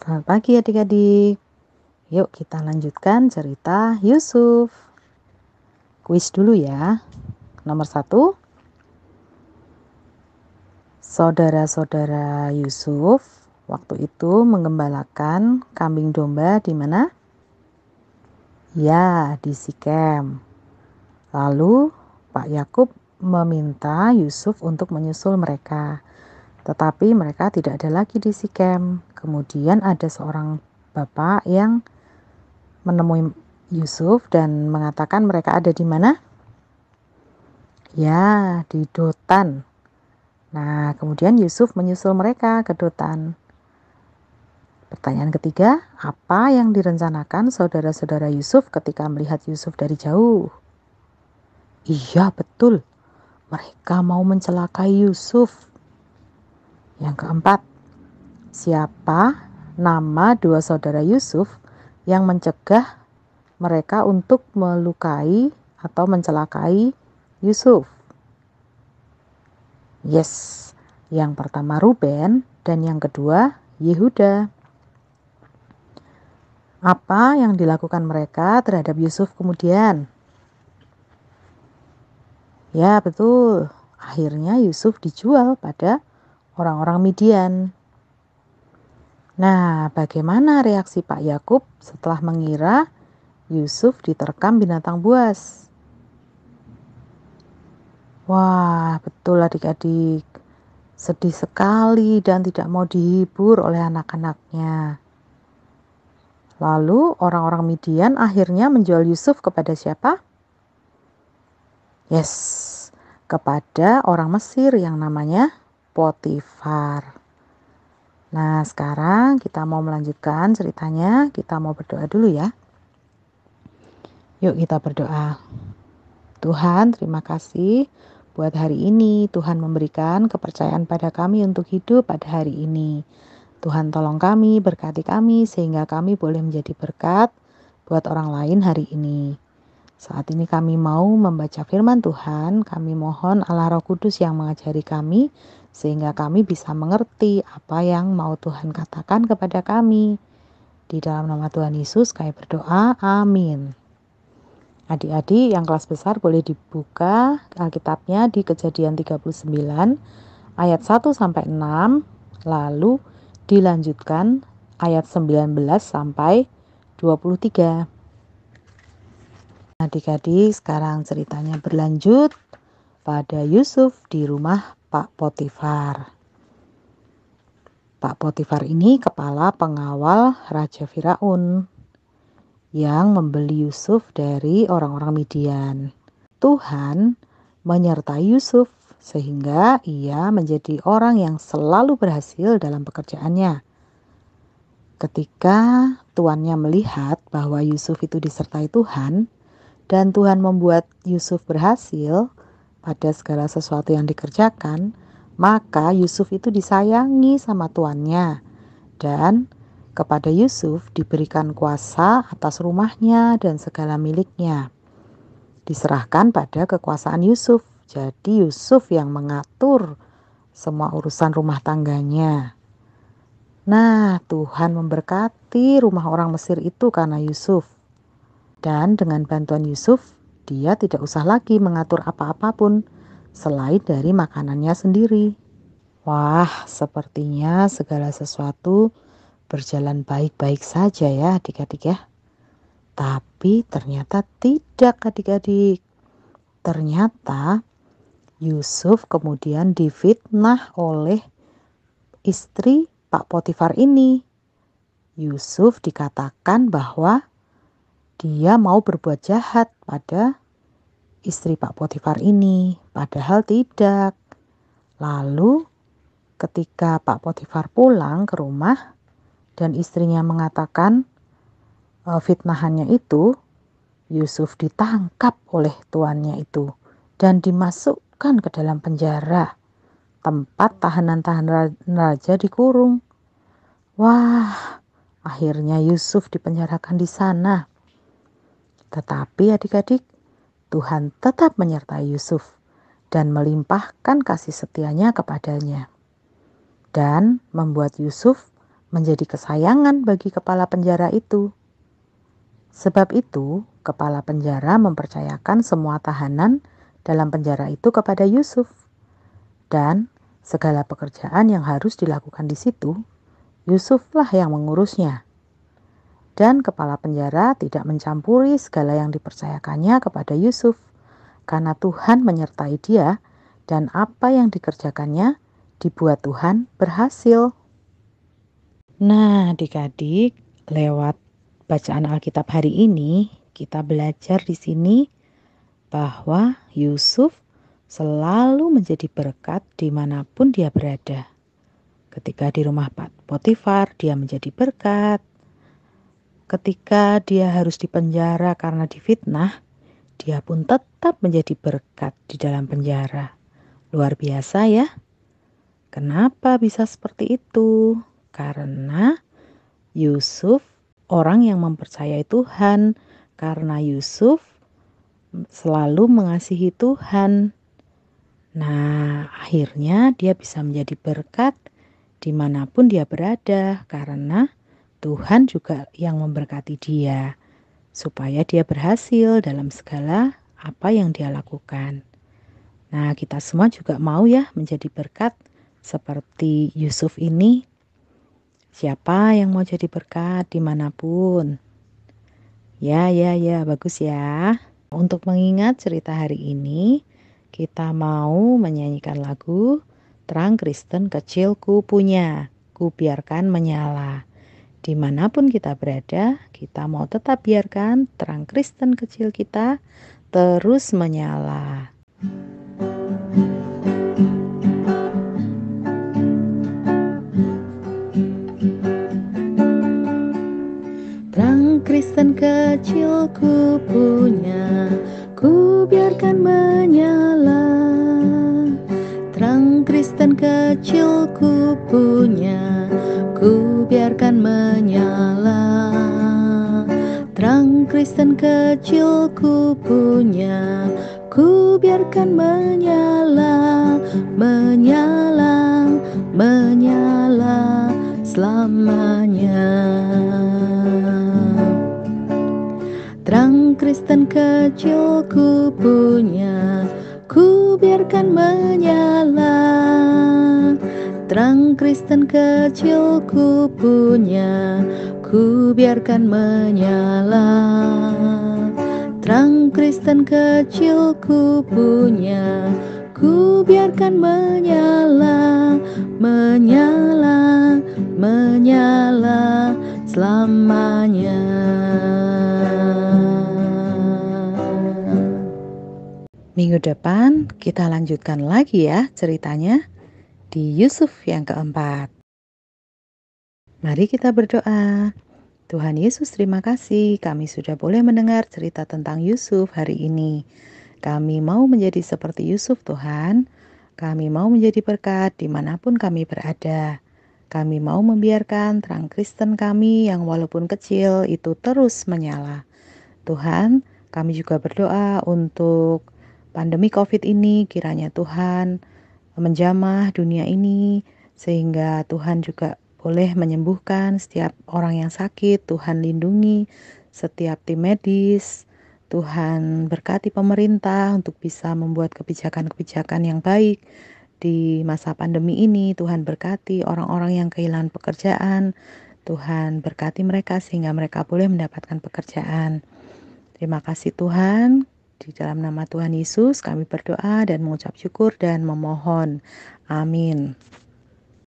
Selamat pagi adik-adik. Yuk kita lanjutkan cerita Yusuf. Kuis dulu ya. Nomor 1. Saudara-saudara Yusuf waktu itu menggembalakan kambing domba di mana? Ya, di Sikem. Lalu Pak Yakub meminta Yusuf untuk menyusul mereka. Tetapi mereka tidak ada lagi di Sikem. Kemudian ada seorang bapak yang menemui Yusuf dan mengatakan mereka ada di mana? Ya, di Dotan. Nah, kemudian Yusuf menyusul mereka ke Dotan. Pertanyaan ketiga, apa yang direncanakan saudara-saudara Yusuf ketika melihat Yusuf dari jauh? Iya, betul. Mereka mau mencelakai Yusuf. Yang keempat, siapa nama dua saudara Yusuf yang mencegah mereka untuk melukai atau mencelakai Yusuf? Yes, yang pertama Ruben dan yang kedua Yehuda. Apa yang dilakukan mereka terhadap Yusuf kemudian? Ya betul, akhirnya Yusuf dijual pada orang-orang Midian. Nah, bagaimana reaksi Pak Yakub setelah mengira Yusuf diterkam binatang buas? Wah, betul adik-adik. Sedih sekali dan tidak mau dihibur oleh anak-anaknya. Lalu orang-orang Midian akhirnya menjual Yusuf kepada siapa? Yes, kepada orang Mesir yang namanya Potifar. Nah, sekarang kita mau melanjutkan ceritanya. Kita mau berdoa dulu ya. Yuk kita berdoa. Tuhan, terima kasih buat hari ini. Tuhan memberikan kepercayaan pada kami untuk hidup pada hari ini. Tuhan tolong kami, berkati kami sehingga kami boleh menjadi berkat buat orang lain hari ini. Saat ini kami mau membaca firman Tuhan, kami mohon Allah Roh Kudus yang mengajari kami sehingga kami bisa mengerti apa yang mau Tuhan katakan kepada kami. Di dalam nama Tuhan Yesus kami berdoa, amin. Adik-adik yang kelas besar boleh dibuka Alkitabnya di Kejadian 39 ayat 1 sampai 6, lalu dilanjutkan ayat 19 sampai 23. Adik-adik, sekarang ceritanya berlanjut pada Yusuf di rumah Pak Potifar. Pak Potifar ini kepala pengawal Raja Firaun yang membeli Yusuf dari orang-orang Midian. Tuhan menyertai Yusuf sehingga ia menjadi orang yang selalu berhasil dalam pekerjaannya. Ketika tuannya melihat bahwa Yusuf itu disertai Tuhan dan Tuhan membuat Yusuf berhasil pada segala sesuatu yang dikerjakan, maka Yusuf itu disayangi sama tuannya dan kepada Yusuf diberikan kuasa atas rumahnya dan segala miliknya. Diserahkan pada kekuasaan Yusuf. Jadi Yusuf yang mengatur semua urusan rumah tangganya. Nah, Tuhan memberkati rumah orang Mesir itu karena Yusuf. Dan dengan bantuan Yusuf, dia tidak usah lagi mengatur apa-apapun selain dari makanannya sendiri. Wah, sepertinya segala sesuatu berjalan baik-baik saja ya adik-adik ya. Tapi ternyata tidak adik-adik. Ternyata Yusuf kemudian difitnah oleh istri Pak Potifar ini. Yusuf dikatakan bahwa dia mau berbuat jahat pada istri Pak Potifar ini. Padahal tidak. Lalu ketika Pak Potifar pulang ke rumah dan istrinya mengatakan fitnahannya itu, Yusuf ditangkap oleh tuannya itu dan dimasukkan ke dalam penjara, tempat tahanan-tahanan raja dikurung. Wah, akhirnya Yusuf dipenjarakan di sana. Tetapi adik-adik, Tuhan tetap menyertai Yusuf dan melimpahkan kasih setianya kepadanya. Dan membuat Yusuf menjadi kesayangan bagi kepala penjara itu. Sebab itu, kepala penjara mempercayakan semua tahanan dalam penjara itu kepada Yusuf. Dan segala pekerjaan yang harus dilakukan di situ, Yusuflah yang mengurusnya. Dan kepala penjara tidak mencampuri segala yang dipercayakannya kepada Yusuf, karena Tuhan menyertai dia dan apa yang dikerjakannya dibuat Tuhan berhasil. Nah, adik-adik, lewat bacaan Alkitab hari ini, kita belajar di sini bahwa Yusuf selalu menjadi berkat dimanapun dia berada. Ketika di rumah Potifar, dia menjadi berkat. Ketika dia harus dipenjara karena difitnah, dia pun tetap menjadi berkat di dalam penjara. Luar biasa ya. Kenapa bisa seperti itu? Karena Yusuf orang yang mempercayai Tuhan. Karena Yusuf selalu mengasihi Tuhan. Nah, akhirnya dia bisa menjadi berkat dimanapun dia berada. Karena Tuhan juga yang memberkati dia. Supaya dia berhasil dalam segala apa yang dia lakukan. Nah, kita semua juga mau ya menjadi berkat seperti Yusuf ini. Siapa yang mau jadi berkat dimanapun? Ya, bagus ya. Untuk mengingat cerita hari ini, kita mau menyanyikan lagu Terang Kristen Kecilku Punya, Ku Biarkan Menyala. Dimanapun kita berada, kita mau tetap biarkan terang Kristen kecil kita terus menyala. Terang Kristen kecilku punya, ku biarkan menyala. Terang Kristen kecilku punya, ku biarkan menyala. Terang Kristen kecilku punya, ku biarkan menyala, menyala, menyala selamanya. Terang Kristen kecilku punya, ku biarkan menyala. Terang Kristen kecilku punya, ku biarkan menyala. Terang Kristen kecilku punya, ku biarkan menyala, menyala, menyala selamanya. Minggu depan kita lanjutkan lagi ya ceritanya di Yusuf yang keempat. Mari kita berdoa. Tuhan Yesus, terima kasih kami sudah boleh mendengar cerita tentang Yusuf hari ini. Kami mau menjadi seperti Yusuf, Tuhan. Kami mau menjadi berkat dimanapun kami berada. Kami mau membiarkan terang Kristen kami yang walaupun kecil itu terus menyala. Tuhan, kami juga berdoa untuk pandemi COVID ini, kiranya Tuhan menjamah dunia ini, sehingga Tuhan juga boleh menyembuhkan setiap orang yang sakit. Tuhan lindungi setiap tim medis. Tuhan berkati pemerintah untuk bisa membuat kebijakan-kebijakan yang baik di masa pandemi ini. Tuhan berkati orang-orang yang kehilangan pekerjaan. Tuhan berkati mereka sehingga mereka boleh mendapatkan pekerjaan. Terima kasih Tuhan. Di dalam nama Tuhan Yesus kami berdoa dan mengucap syukur dan memohon. Amin.